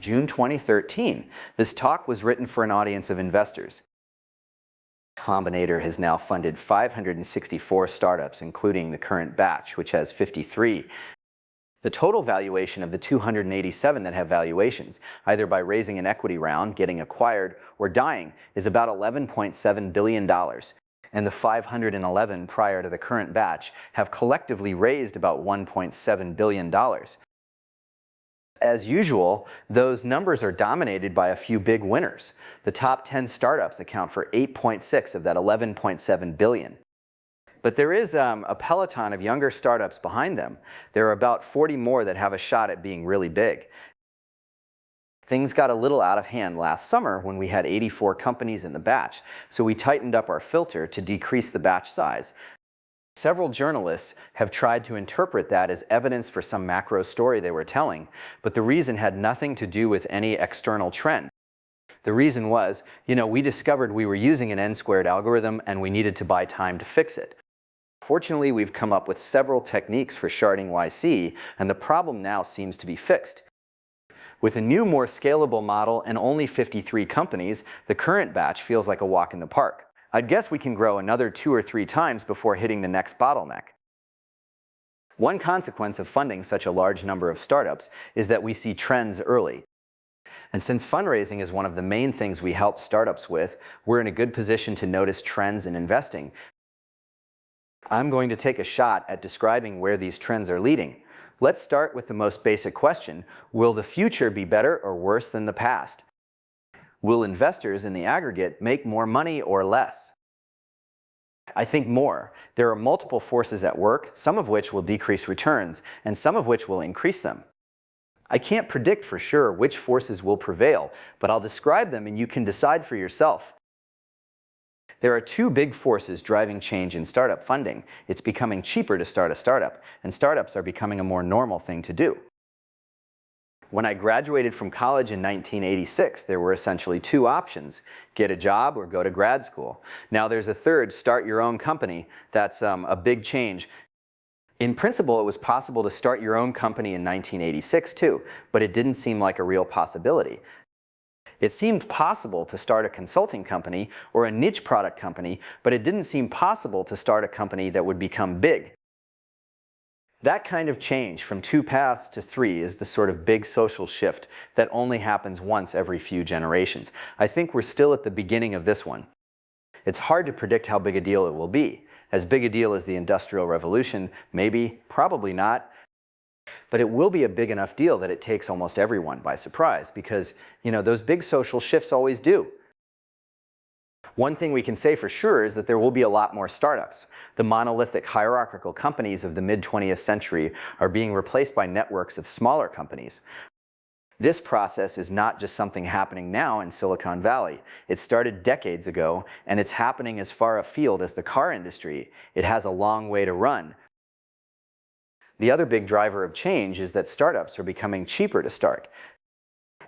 June 2013. This talk was written for an audience of investors. Combinator has now funded 564 startups, including the current batch, which has 53. The total valuation of the 287 that have valuations, either by raising an equity round, getting acquired, or dying, is about $11.7 billion. And the 511 prior to the current batch have collectively raised about $1.7 billion. As usual, those numbers are dominated by a few big winners. The top 10 startups account for 8.6 of that 11.7 billion. But there is a peloton of younger startups behind them. There are about 40 more that have a shot at being really big. Things got a little out of hand last summer when we had 84 companies in the batch, so we tightened up our filter to decrease the batch size. Several journalists have tried to interpret that as evidence for some macro story they were telling, but the reason had nothing to do with any external trend. The reason was, we discovered we were using an n-squared algorithm and we needed to buy time to fix it. Fortunately, we've come up with several techniques for sharding YC, and the problem now seems to be fixed. With a new, more scalable model and only 53 companies, the current batch feels like a walk in the park. I'd guess we can grow another 2 or 3 times before hitting the next bottleneck. One consequence of funding such a large number of startups is that we see trends early. And since fundraising is one of the main things we help startups with, we're in a good position to notice trends in investing. I'm going to take a shot at describing where these trends are leading. Let's start with the most basic question: will the future be better or worse than the past? Will investors in the aggregate make more money or less? I think more. There are multiple forces at work, some of which will decrease returns, and some of which will increase them. I can't predict for sure which forces will prevail, but I'll describe them and you can decide for yourself. There are 2 big forces driving change in startup funding. It's becoming cheaper to start a startup, and startups are becoming a more normal thing to do. When I graduated from college in 1986, there were essentially 2 options: get a job or go to grad school. Now there's a third: start your own company. That's a big change. In principle, it was possible to start your own company in 1986 too, but it didn't seem like a real possibility. It seemed possible to start a consulting company or a niche product company, but it didn't seem possible to start a company that would become big. That kind of change from 2 paths to 3 is the sort of big social shift that only happens once every few generations. I think we're still at the beginning of this one. It's hard to predict how big a deal it will be. As big a deal as the Industrial Revolution? Maybe, probably not. But it will be a big enough deal that it takes almost everyone by surprise, because, those big social shifts always do. One thing we can say for sure is that there will be a lot more startups. The monolithic hierarchical companies of the mid-20th century are being replaced by networks of smaller companies. This process is not just something happening now in Silicon Valley. It started decades ago, and it's happening as far afield as the car industry. It has a long way to run. The other big driver of change is that startups are becoming cheaper to start.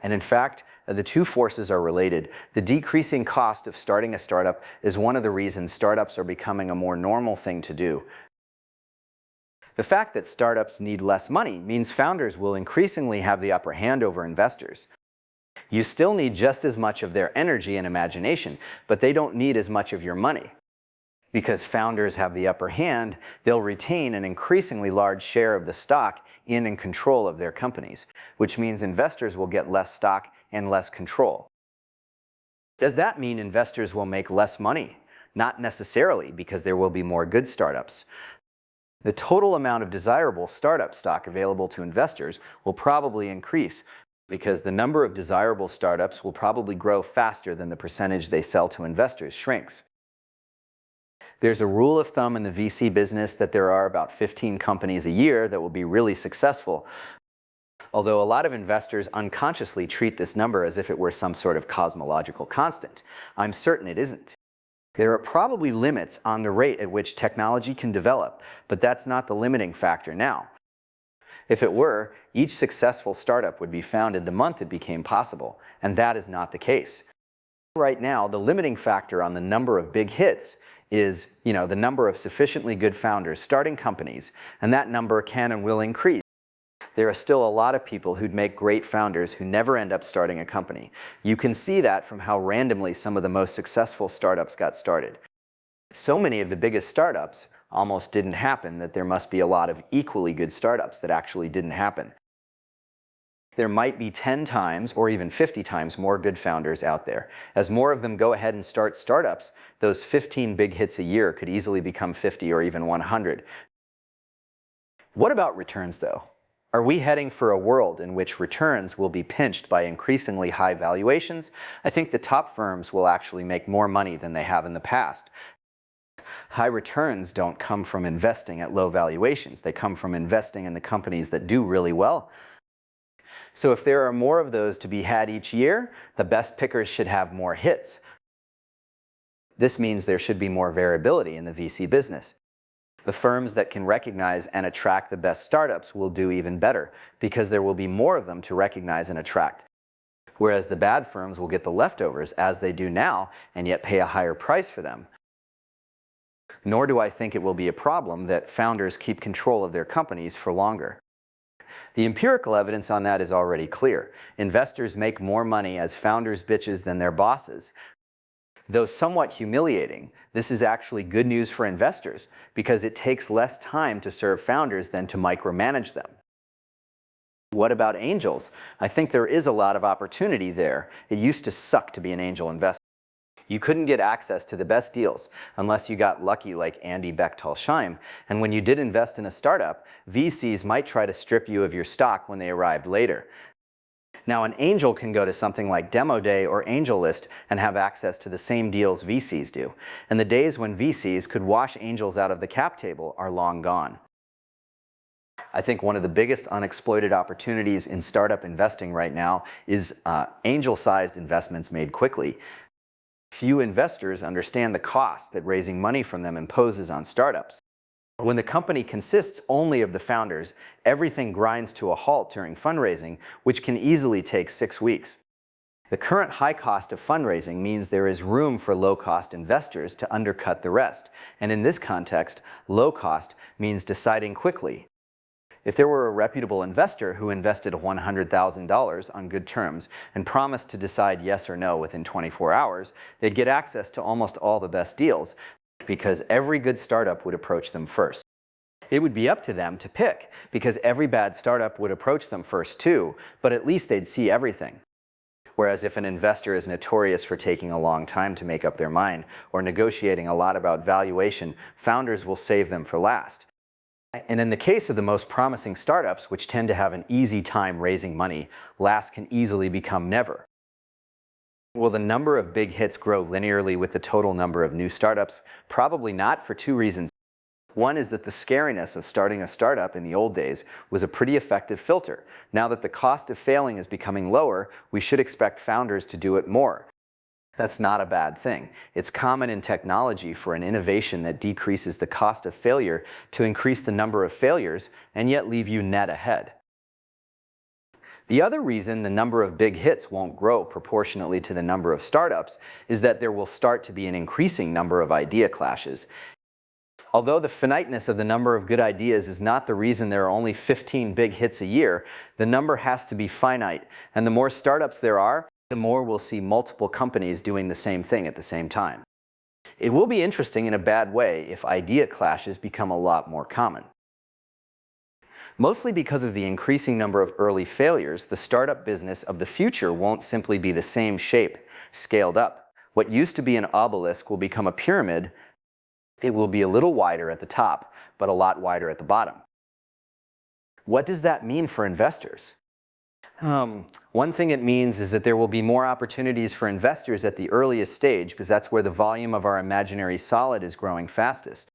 And in fact, the 2 forces are related. The decreasing cost of starting a startup is one of the reasons startups are becoming a more normal thing to do. The fact that startups need less money means founders will increasingly have the upper hand over investors. You still need just as much of their energy and imagination, but they don't need as much of your money. Because founders have the upper hand, they'll retain an increasingly large share of the stock in and control of their companies, which means investors will get less stock and less control. Does that mean investors will make less money? Not necessarily, because there will be more good startups. The total amount of desirable startup stock available to investors will probably increase, because the number of desirable startups will probably grow faster than the percentage they sell to investors shrinks. There's a rule of thumb in the VC business that there are about 15 companies a year that will be really successful, although a lot of investors unconsciously treat this number as if it were some sort of cosmological constant. I'm certain it isn't. There are probably limits on the rate at which technology can develop, but that's not the limiting factor now. If it were, each successful startup would be founded the month it became possible, and that is not the case. Right now, the limiting factor on the number of big hits is, the number of sufficiently good founders starting companies, and that number can and will increase. there are still a lot of people who'd make great founders who never end up starting a company. You can see that from how randomly some of the most successful startups got started. So many of the biggest startups almost didn't happen that there must be a lot of equally good startups that actually didn't happen. There might be 10 times or even 50 times more good founders out there. As more of them go ahead and start startups, those 15 big hits a year could easily become 50 or even 100. What about returns though? Are we heading for a world in which returns will be pinched by increasingly high valuations? I think the top firms will actually make more money than they have in the past. High returns don't come from investing at low valuations. They come from investing in the companies that do really well. So if there are more of those to be had each year, the best pickers should have more hits. This means there should be more variability in the VC business. The firms that can recognize and attract the best startups will do even better because there will be more of them to recognize and attract. Whereas the bad firms will get the leftovers as they do now and yet pay a higher price for them. Nor do I think it will be a problem that founders keep control of their companies for longer. The empirical evidence on that is already clear. Investors make more money as founders' bitches than their bosses. Though somewhat humiliating, this is actually good news for investors because it takes less time to serve founders than to micromanage them. What about angels? I think there is a lot of opportunity there. It used to suck to be an angel investor. You couldn't get access to the best deals unless you got lucky like Andy Bechtel-Scheim, and when you did invest in a startup, VCs might try to strip you of your stock when they arrived later. Now an angel can go to something like Demo Day or AngelList and have access to the same deals VCs do, and the days when VCs could wash angels out of the cap table are long gone. I think one of the biggest unexploited opportunities in startup investing right now is angel-sized investments made quickly. Few investors understand the cost that raising money from them imposes on startups. When the company consists only of the founders, everything grinds to a halt during fundraising, which can easily take 6 weeks. The current high cost of fundraising means there is room for low-cost investors to undercut the rest, and in this context, low cost means deciding quickly. If there were a reputable investor who invested $100,000 on good terms and promised to decide yes or no within 24 hours, they'd get access to almost all the best deals because every good startup would approach them first. It would be up to them to pick because every bad startup would approach them first too, but at least they'd see everything. Whereas if an investor is notorious for taking a long time to make up their mind or negotiating a lot about valuation, founders will save them for last. And in the case of the most promising startups, which tend to have an easy time raising money, last can easily become never. Will the number of big hits grow linearly with the total number of new startups? Probably not, for two reasons. One is that the scariness of starting a startup in the old days was a pretty effective filter. Now that the cost of failing is becoming lower, we should expect founders to do it more. That's not a bad thing. It's common in technology for an innovation that decreases the cost of failure to increase the number of failures and yet leave you net ahead. The other reason the number of big hits won't grow proportionately to the number of startups is that there will start to be an increasing number of idea clashes. Although the finiteness of the number of good ideas is not the reason there are only 15 big hits a year, the number has to be finite, and the more startups there are, the more we'll see multiple companies doing the same thing at the same time. It will be interesting in a bad way if idea clashes become a lot more common. Mostly because of the increasing number of early failures, the startup business of the future won't simply be the same shape, scaled up. What used to be an obelisk will become a pyramid. It will be a little wider at the top, but a lot wider at the bottom. What does that mean for investors? One thing it means is that there will be more opportunities for investors at the earliest stage because that's where the volume of our imaginary solid is growing fastest.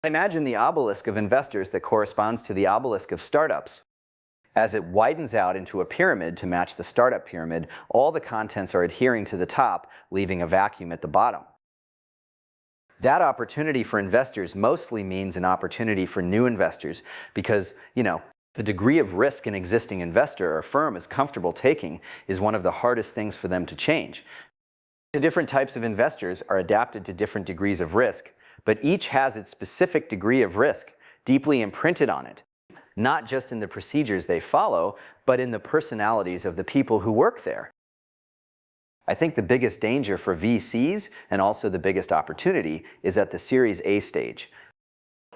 Imagine the obelisk of investors that corresponds to the obelisk of startups. As it widens out into a pyramid to match the startup pyramid, all the contents are adhering to the top, leaving a vacuum at the bottom. That opportunity for investors mostly means an opportunity for new investors because, the degree of risk an existing investor or firm is comfortable taking is one of the hardest things for them to change. The different types of investors are adapted to different degrees of risk, but each has its specific degree of risk deeply imprinted on it. not just in the procedures they follow, but in the personalities of the people who work there. I think the biggest danger for VCs, and also the biggest opportunity, is at the Series A stage.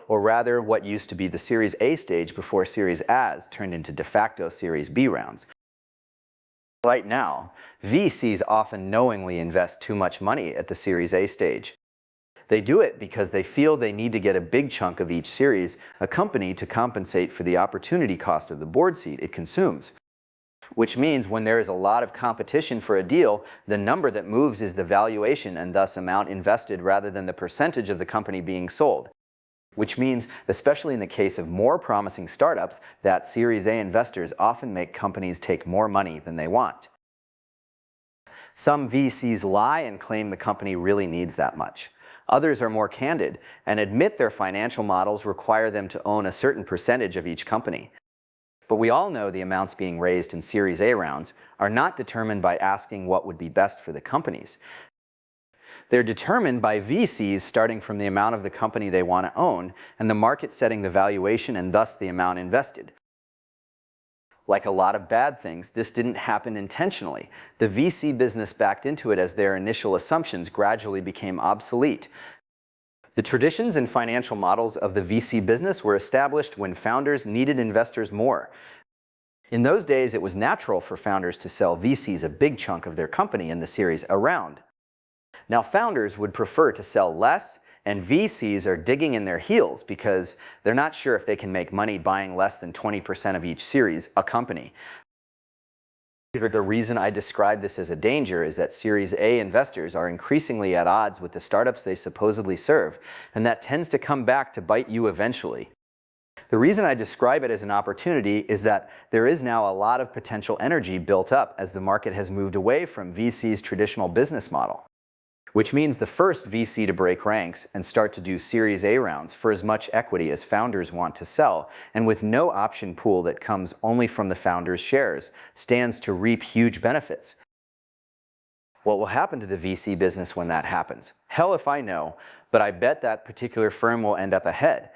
Or rather, what used to be the Series A stage before Series A turned into de facto Series B rounds. Right now, VCs often knowingly invest too much money at the Series A stage. They do it because they feel they need to get a big chunk of each series, a company to compensate for the opportunity cost of the board seat it consumes. Which means when there is a lot of competition for a deal, the number that moves is the valuation and thus amount invested rather than the percentage of the company being sold. Which means, especially in the case of more promising startups, that Series A investors often make companies take more money than they want. Some VCs lie and claim the company really needs that much. Others are more candid and admit their financial models require them to own a certain percentage of each company. But we all know the amounts being raised in Series A rounds are not determined by asking what would be best for the companies. They're determined by VCs starting from the amount of the company they want to own and the market setting the valuation and thus the amount invested. Like a lot of bad things, this didn't happen intentionally. The VC business backed into it as their initial assumptions gradually became obsolete. The traditions and financial models of the VC business were established when founders needed investors more. In those days, it was natural for founders to sell VCs a big chunk of their company in the Series A round. Now, founders would prefer to sell less, and VCs are digging in their heels because they're not sure if they can make money buying less than 20% of each series, a company. The reason I describe this as a danger is that Series A investors are increasingly at odds with the startups they supposedly serve, and that tends to come back to bite you eventually. The reason I describe it as an opportunity is that there is now a lot of potential energy built up as the market has moved away from VC's traditional business model. Which means the first VC to break ranks and start to do Series A rounds for as much equity as founders want to sell, and with no option pool that comes only from the founders' shares, stands to reap huge benefits. What will happen to the VC business when that happens? Hell if I know, but I bet that particular firm will end up ahead.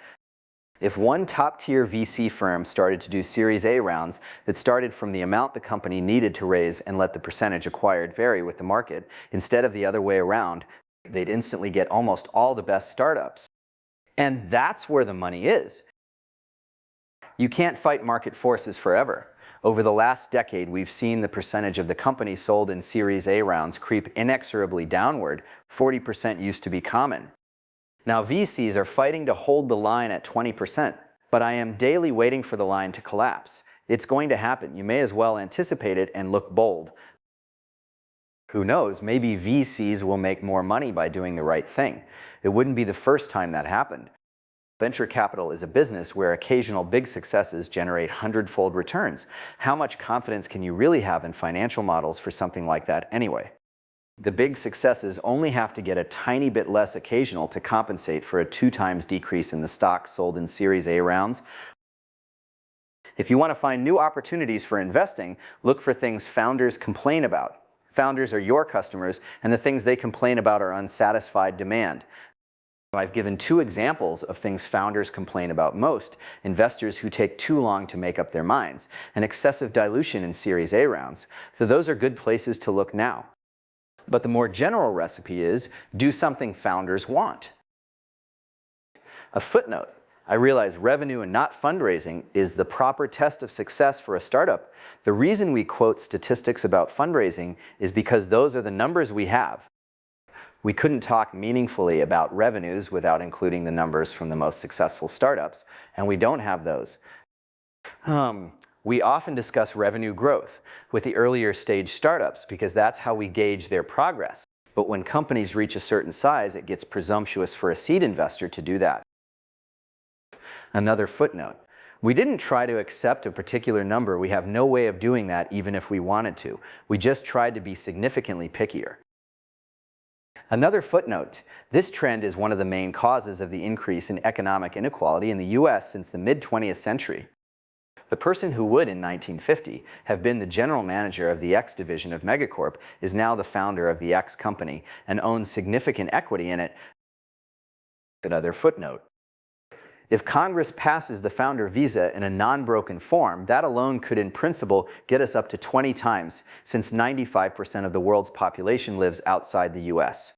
If one top-tier VC firm started to do Series A rounds that started from the amount the company needed to raise and let the percentage acquired vary with the market, instead of the other way around, they'd instantly get almost all the best startups. And that's where the money is. You can't fight market forces forever. Over the last decade, we've seen the percentage of the company sold in Series A rounds creep inexorably downward. 40% used to be common. Now VCs are fighting to hold the line at 20%, but I am daily waiting for the line to collapse. It's going to happen. You may as well anticipate it and look bold. Who knows, maybe VCs will make more money by doing the right thing. It wouldn't be the first time that happened. Venture capital is a business where occasional big successes generate hundredfold returns. How much confidence can you really have in financial models for something like that anyway? The big successes only have to get a tiny bit less occasional to compensate for a 2x decrease in the stock sold in Series A rounds. If you want to find new opportunities for investing, look for things founders complain about. Founders are your customers, and the things they complain about are unsatisfied demand. I've given 2 examples of things founders complain about most: investors who take too long to make up their minds, and excessive dilution in Series A rounds. So those are good places to look now. But the more general recipe is, do something founders want. A footnote: I realize revenue and not fundraising is the proper test of success for a startup. The reason we quote statistics about fundraising is because those are the numbers we have. We couldn't talk meaningfully about revenues without including the numbers from the most successful startups, and we don't have those. We often discuss revenue growth with the earlier stage startups because that's how we gauge their progress. But when companies reach a certain size, it gets presumptuous for a seed investor to do that. Another footnote: we didn't try to accept a particular number. We have no way of doing that even if we wanted to. We just tried to be significantly pickier. Another footnote: this trend is one of the main causes of the increase in economic inequality in the US since the mid-20th century. The person who would in 1950 have been the general manager of the X division of Megacorp is now the founder of the X company and owns significant equity in it. Another footnote: If Congress passes the founder visa in a non-broken form, that alone could in principle get us up to 20 times, since 95% of the world's population lives outside the US.